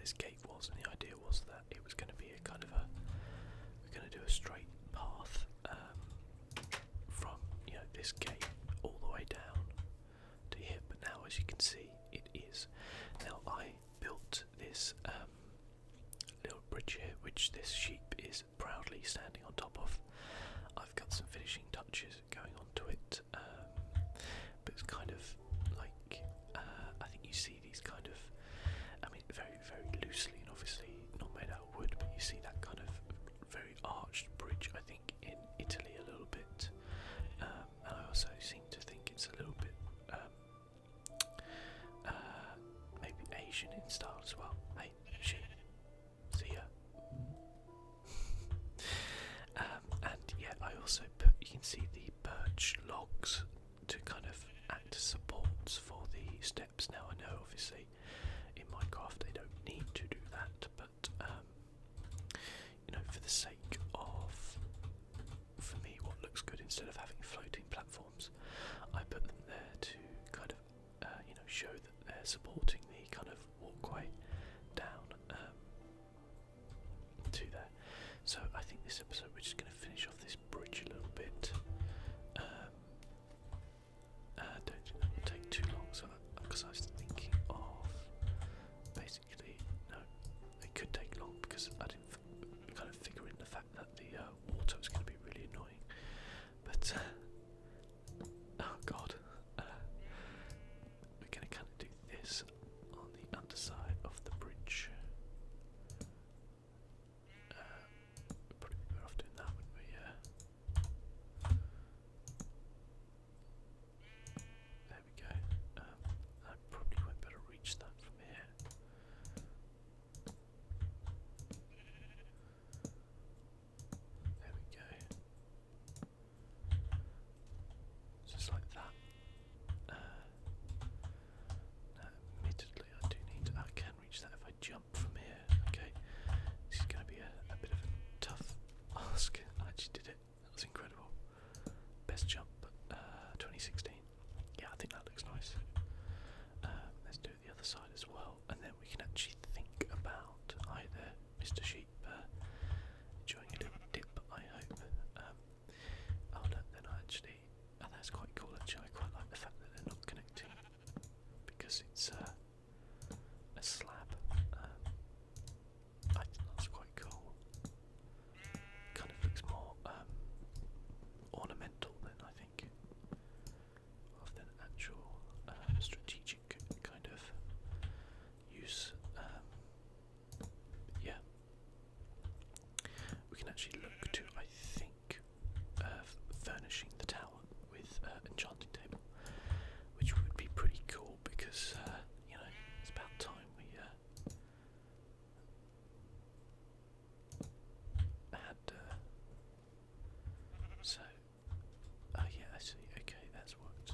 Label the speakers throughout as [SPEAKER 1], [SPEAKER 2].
[SPEAKER 1] this gate was, and the idea was that it was going to be a kind of a, we're going to do a straight path from this gate all the way down to here. But now, as you can see, it is. Now I built this little bridge here, which this sheep is proudly standing on top of. I've got some finishing touches going onto it, but it's kind of like I think you see these kind of, I mean, very very loosely, and obviously not made out of wood, but you see that kind of very arched bridge. I think in Italy a little bit, and I also seem to think it's a little bit maybe Asian in style as well. Hey, sheep, see ya. And yeah, I also put, you can see the birch logs to kind of act as supports for the steps. Now I know obviously in Minecraft they don't need to do that, but for the sake of, for me, what looks good, instead of having floating platforms, I put them there to kind of show that they're supporting the kind of walkway down to there. So I think this episode we're just going to finish off this bridge a little bit. Don't think that will take too long, so because I was thinking of basically, no, it could take long because I didn't kind of figure in the fact that the water was going to be really annoying. But oh god, we're going to kind of do this on the underside of the bridge. We'd probably be better off doing that, wouldn't we? Yeah. There we go. I probably won't be able to reach that from here. There we go. Just like that. Now, admittedly, I do need to, I can reach that if I jump from here. Okay, this is going to be a bit of a tough ask. I actually did it. That was incredible. Best jump, 2016. Yeah, I think that looks nice. Let's do it the other side as well, and then we can actually think about, hi there, Mr. Sheep, enjoying a little dip, I hope. Oh look, they're not actually, that's quite cool actually. I quite like the fact that they're not connecting, because it's a slab. I think that's quite cool. Kind of looks more ornamental than, I think, rather than actual strategic kind of use. Yeah, we can actually look to, I think, furnishing the tower with enchanting table, which would be pretty cool because it's about time we had so oh yeah, I see. Okay, that's worked.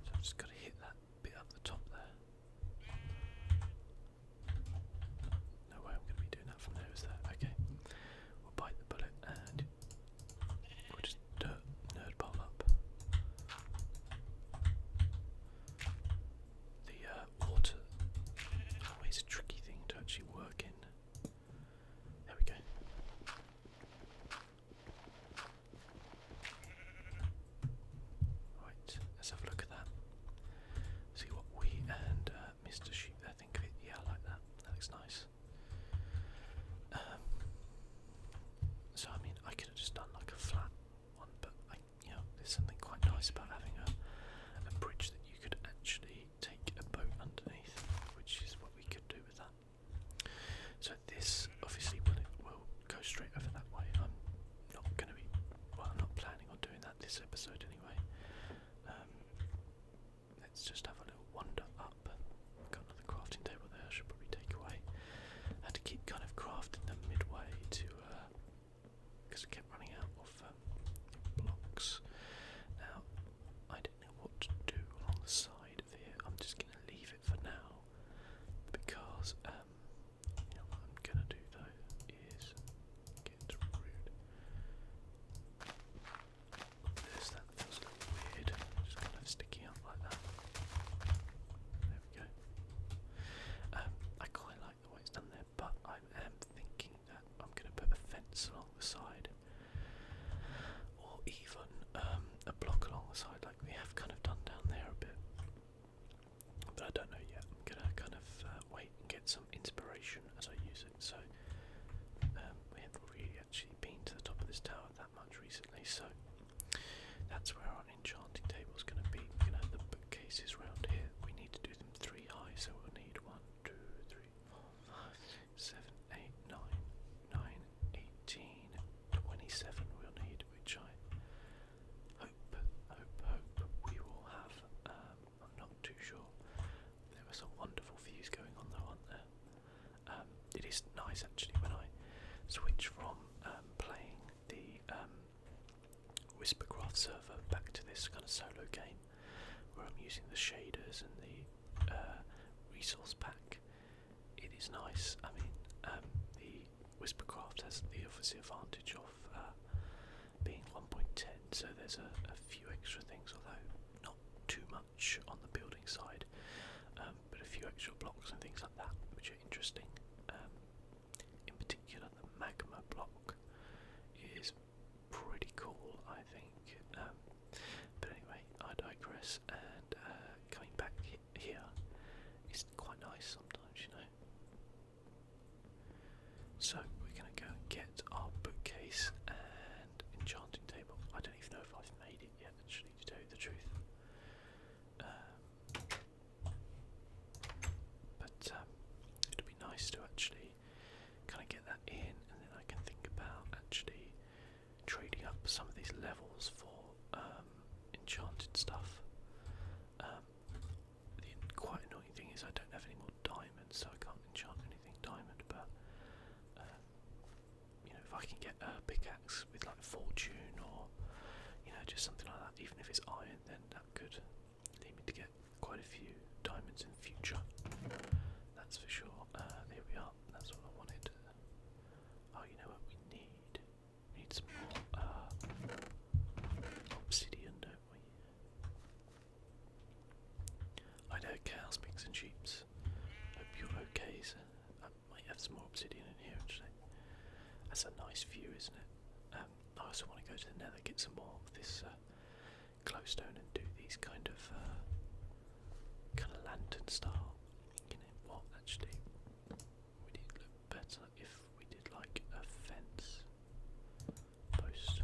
[SPEAKER 1] So I've just got to hit that bit up the top there. No way I'm going to be doing that from there, is there? Okay, we'll bite the bullet and we'll just nerd bowl up. The water, always a tricky thing to actually work in. There we go. Right, let's have a look at that. See what we and Mr. Sheep there think of it. Yeah, I like that. That looks nice. So I mean, I could have just done like a flat one, but there's something quite nice about having a bridge that you could actually take a boat underneath, which is what we could do with that. So this obviously will go straight over that way. I'm not going to be, well, I'm not planning on doing that this episode anyway. Let's just have a little wander up. I've got another crafting table there I should probably take away. I had to keep kind of crafting them midway to, because I kept running out of blocks. Now, I don't know what to do on the side of here. I'm just going to leave it for now, because what I'm going to do though is get rid information as I use it. So we haven't really actually been to the top of this tower that much recently, so that's where our enchanting table is going to be. We're going to have the bookcases round here. We need to do them 3 high, so we'll need 1, 2, 3, 4, 5, 6, 7, 8, 9, 18, 27 we'll need, which I hope we will have. I'm not too sure. There were some wonderful views going on though, aren't there? It is nice actually when I switch from playing the Whispercraft server back to this kind of solo game where I'm using the shaders and the resource pack. It is nice. I mean, the Whispercraft has the obviously advantage of being 1.10, so there's a few extra things, although not too much on the building side, but a few extra blocks and things like that, which are interesting. In particular, the magma block is pretty cool, I think. But anyway, I digress, and coming back here is quite nice sometimes, you know. So we're going to go and get our bookcase and enchanting table. I don't even know if I've made it yet, actually, to tell you the truth. But it'll be nice to actually kind of get that in, and then I can think about actually trading up some of these levels for enchanted stuff. The quite annoying thing is I don't have any more diamonds, so I can't enchant anything diamond, but you know, if I can get a pickaxe with like fortune or you know, just something like that, even if it's iron, then that could lead me to get quite a few diamonds in future. That's for sure. There we are. That's what I wanted. Oh, you know what we need? We need some more obsidian, don't we? I know cows, pigs and sheeps. Hope you're okay, sir. I might have some more obsidian in here actually. That's a nice view, isn't it? I also want to go to the nether, get some more of this glowstone and do these kind of lantern style. You know what, actually, would it look better if we did like a fence post?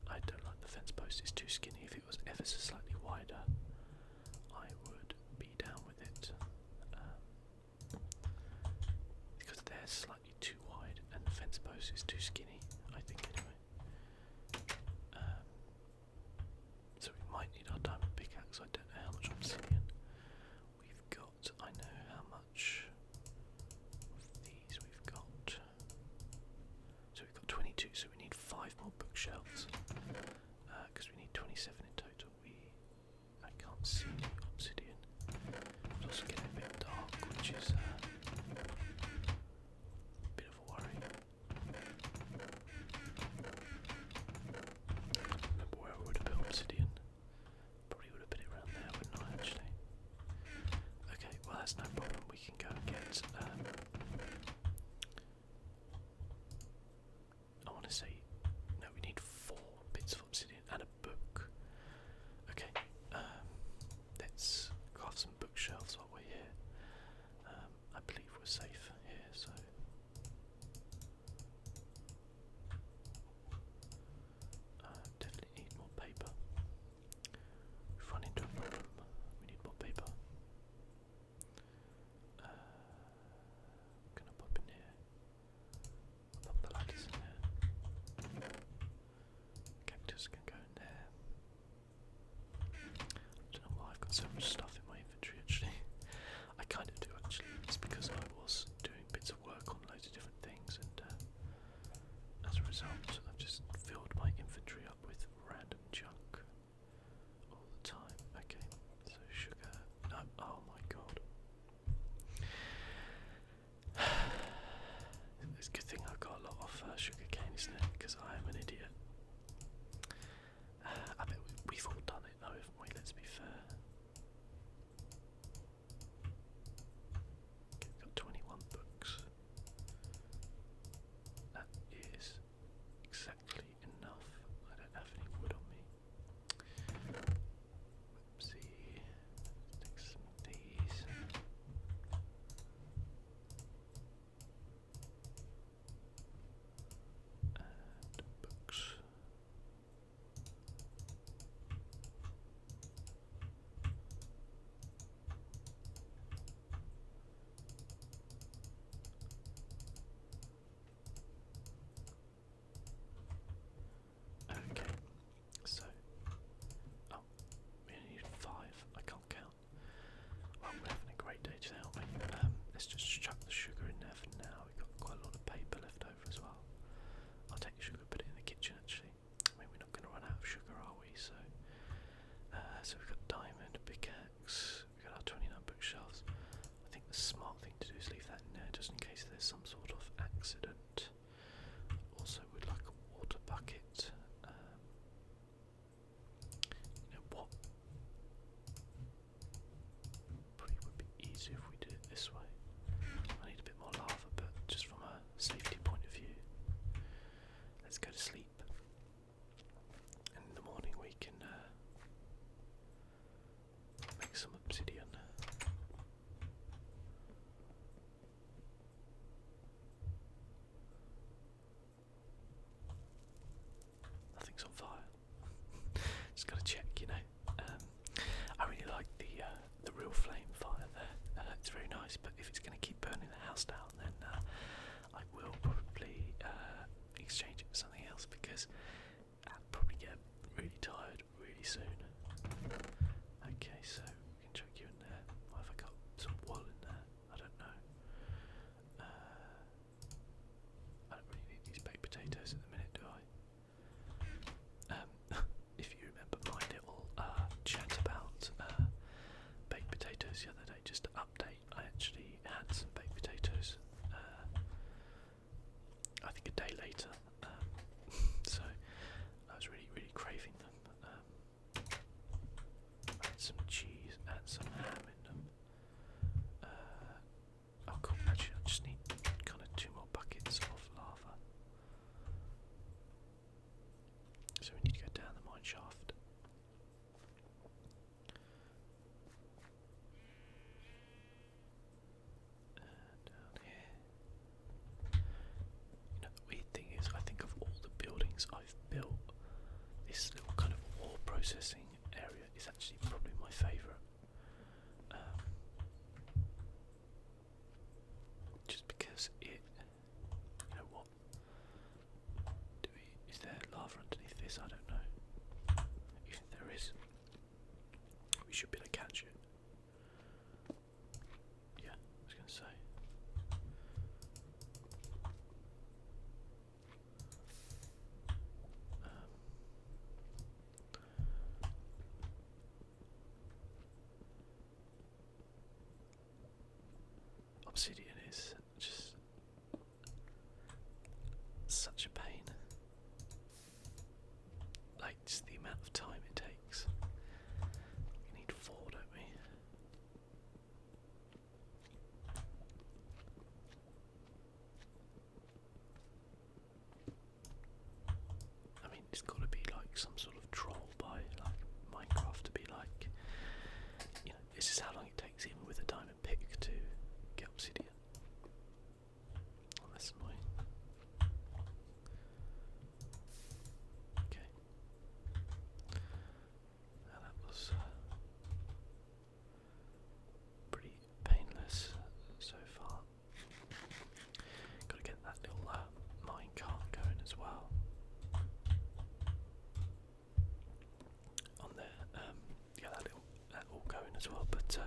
[SPEAKER 1] I don't like the fence post, it's too skinny. If it was ever so slightly wider, I would be down with it. Because they're slightly too wide and the fence post is too skinny, I think, anyway. So we might need our diamond pickaxe. I don't know how much obsidian we've got. I know how much of these we've got. So we've got 22, so we need 5 more bookshelves. Because we need 27 in total. I can't see any obsidian. It's also getting a bit dark, which is a bit of a worry. I can't remember where I would have put obsidian. Probably would have put it around there, wouldn't I, actually? Okay, well that's no problem. We can go and get I want to say, no, we need 4 bits of obsidian and a book. Okay, let's craft some bookshelves while we're here. I believe we're safe here, so definitely need more paper. We've run into a problem. We need more paper. Gonna pop in here. Pop the ladders in there. Cactus can go in there. I don't know why I've got so much stuff in my inventory actually. I kind of do actually. It's because I was doing bits of work on loads of different things, and as a result I've just filled my inventory up with random junk all the time. Okay, so sugar. No, oh my god. It's a good thing I've got a lot of sugar cane, isn't it? Because I am an idiot. I bet we've all done it though, haven't we? Let's be fair. Okay, we've got 21 books. That is exactly enough. I don't have any wood on me. Whoopsie. Take some of these. it's very nice, but if it's going to keep burning the house down, then I will probably exchange it for something else, because I'll probably get really tired really soon. Okay, so we can chuck you in there. Why have I got some wool in there? I don't know. I don't really need these baked potatoes at the minute, do I? If you remember my little chat about baked potatoes the other day, just to update, I actually had some baked potatoes I think a day later, so I was really, really craving them. I had some cheese and some ham in them. Oh cool, actually I just need kind of 2 more buckets of lava. So we need to go down the mine shaft. And down here. You know, the weird thing is, I think of all the buildings I've built, this little kind of ore processing area is actually probably my favourite. Just because it, you know what? Is there lava underneath this? I don't know. If there is, we should be able to catch it. Yeah, I was going to say. Obsidian is just such a pain. Like, just the amount of time it takes. We need 4, don't we? I mean, it's got to be like some sort of troll by like Minecraft to be like, you know, this is how long it takes even with a diamond pick to get obsidian. Oh, that's annoying. Okay. Now that was pretty painless so far. Got to get that little mine cart going as well. On there, yeah, that all going as well. But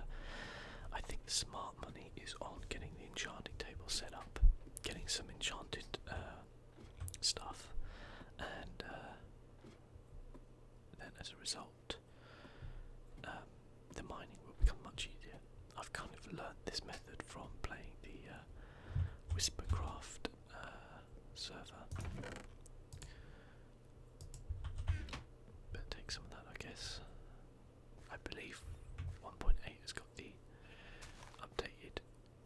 [SPEAKER 1] I think the smart money is on getting the enchanting table set up, getting some enchanted stuff, and then as a result, the mining will become much easier. I've kind of learnt this method from playing the Whispercraft server. But take some of that, I guess. I believe 1.8 has got the updated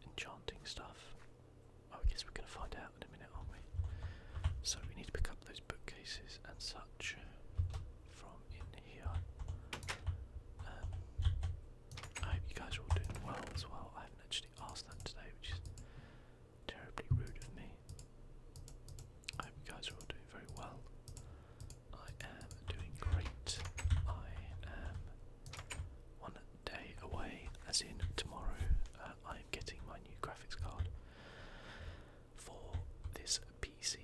[SPEAKER 1] enchanting stuff. Oh, I guess we're going to find out in a minute, aren't we? So we need to pick up those bookcases and such from in here. I hope you guys are all doing well as well. I haven't actually asked that today, which is terribly rude of me. I hope you guys are all doing very well. I am doing great. I am 1 day away, as in tomorrow. I am getting my new graphics card for this PC,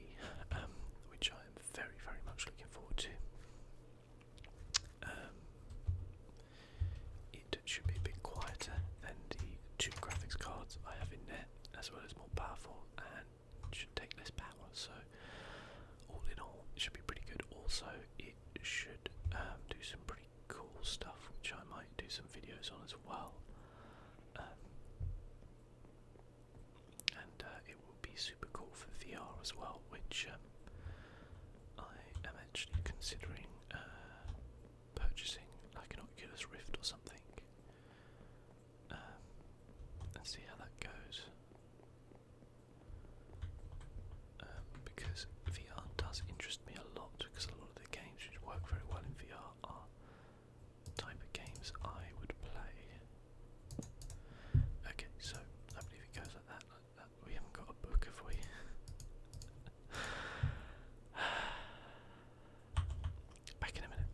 [SPEAKER 1] which I am very, very much looking forward to. It should be a bit quieter than the 2 graphics cards I have in there, as well as more powerful, and should take less power. So all in all, it should be pretty good. Also, it should do some pretty cool stuff, which I might do some videos on as well. And it will be super cool for VR as well, which I am actually considering purchasing like an Oculus Rift or something, and see how that goes. Because VR does interest me a lot, because a lot of the games which work very well in VR are the type of games I would play. Okay, so I believe it goes like that. We haven't got a book, have we? Back in a minute.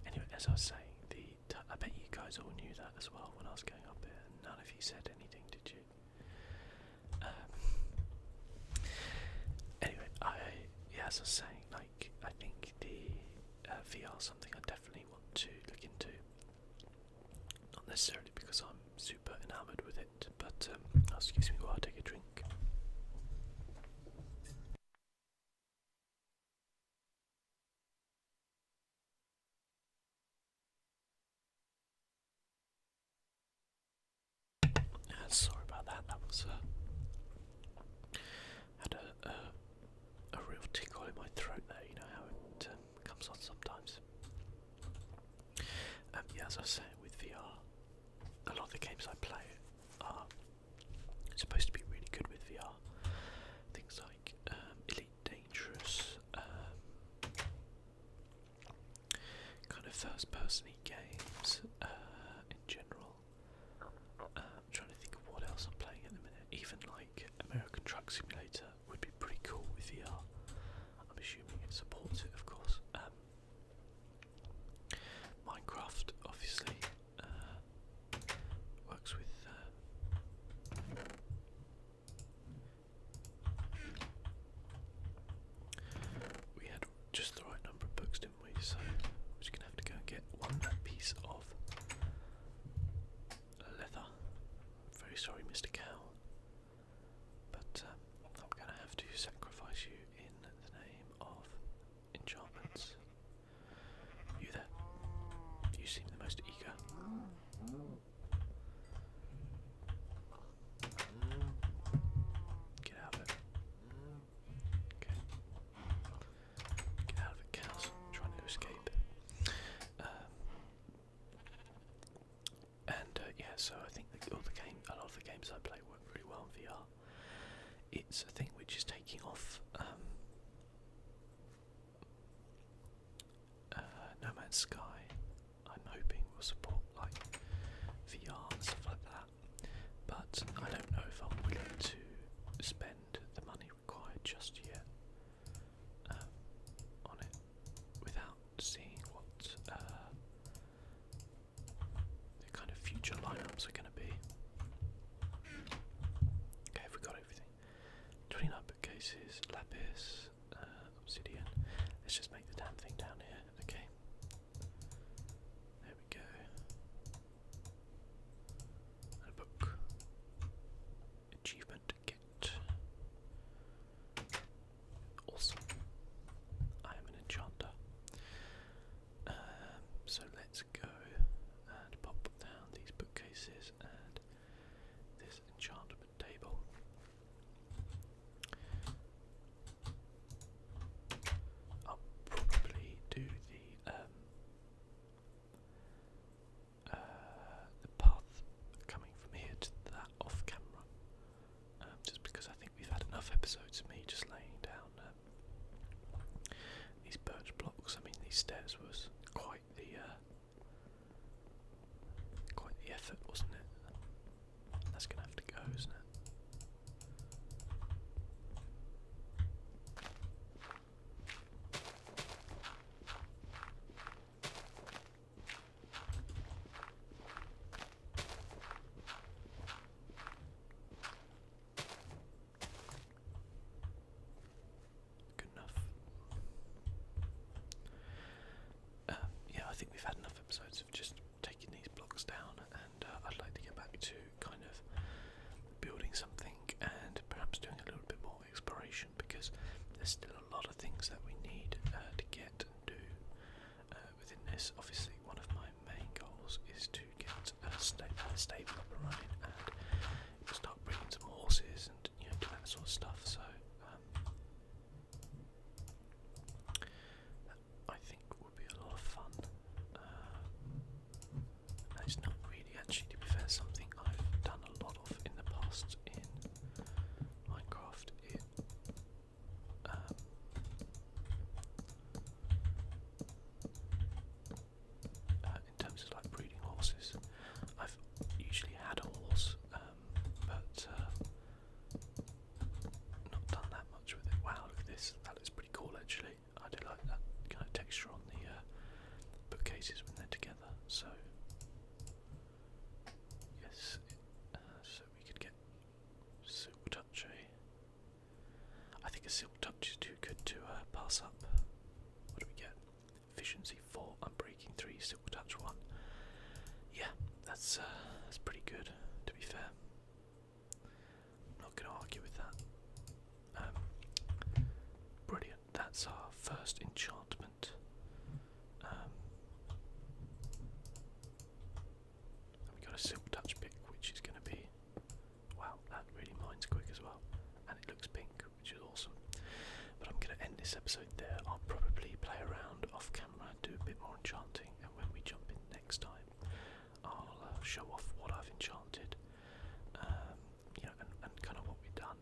[SPEAKER 1] Anyway, as I was saying, I bet you guys all knew that as well when I was going up said anything, did you? Anyway, as I was saying, like, I think the VR is something I definitely want to look into. Not necessarily because I'm super enamoured with it, but excuse me while I take a drink. Sorry about that. That was had a real tickle in my throat there. You know how it comes on sometimes. Yeah, as I was saying, with VR, a lot of the games I play are supposed to be really good with VR. Things like Elite Dangerous, kind of first-person games in general. I'm trying to think of what else I'm playing at the minute. Even like American Truck Simulator would be pretty cool with VR. I'm assuming it supports it, of course. Minecraft, obviously, works with. We had just the right number of books, didn't we? So we're just gonna have to go and get one piece of leather. Very sorry, Mr. Cow, but I'm gonna have to sacrifice you in the name of enchantments. You there? You seem the most eager. Get out of it. Okay. Get out of it, cows. Trying to escape. Yeah, so I think a lot of the games I play work really well in VR. It's a thing which is taking off. No Man's Sky, I'm hoping will support like VR and stuff like that, but I don't know if I'm willing to spend the money required just yet on it without seeing what the kind of future lineups are going to be. Okay, have we got everything? 29 bookcases, lapis, obsidian. Let's just make the damn thing down here, okay? There we go. And a book. Achievement get. Awesome. I am an enchanter. So let's go and pop down these bookcases and this enchantment table. I'll probably do the path coming from here to that off camera, just because I think we've had enough episodes of me just laying down these birch blocks. I mean, these stairs was quite the effort, wasn't it? That's gonna have to go, isn't it? Good enough. Yeah, I think we've had enough episodes of just taking these blocks down, and I'd like to get back to kind of building something and perhaps doing a little bit more exploration, because there's still a lot of things that we need to get and do within this. Obviously, one of my main goals is to get a stable up and running and start bringing some horses and do that sort of stuff. So I think would be a lot of fun. And it's not really, actually, to be fair, something I've done a lot of in the past in Minecraft. In terms of like breeding horses, I've usually had a horse, but not done silk touch one. Yeah, that's pretty good, to be fair. I'm not going to argue with that. Brilliant. That's our first enchantment. And we got a silk touch pick, which is going to be, wow, that really mines quick as well, and it looks pink, which is awesome. But I'm going to end this episode there. I'll probably play around off camera, do a bit more enchanting, and when we jump in next time, I'll show off what I've enchanted, and kind of what we've done.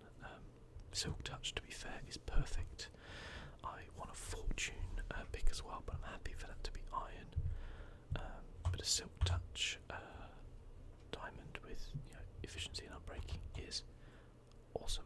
[SPEAKER 1] Silk touch, to be fair, is perfect. I want a fortune pick as well, but I'm happy for that to be iron. But a silk touch diamond with efficiency and unbreaking is awesome.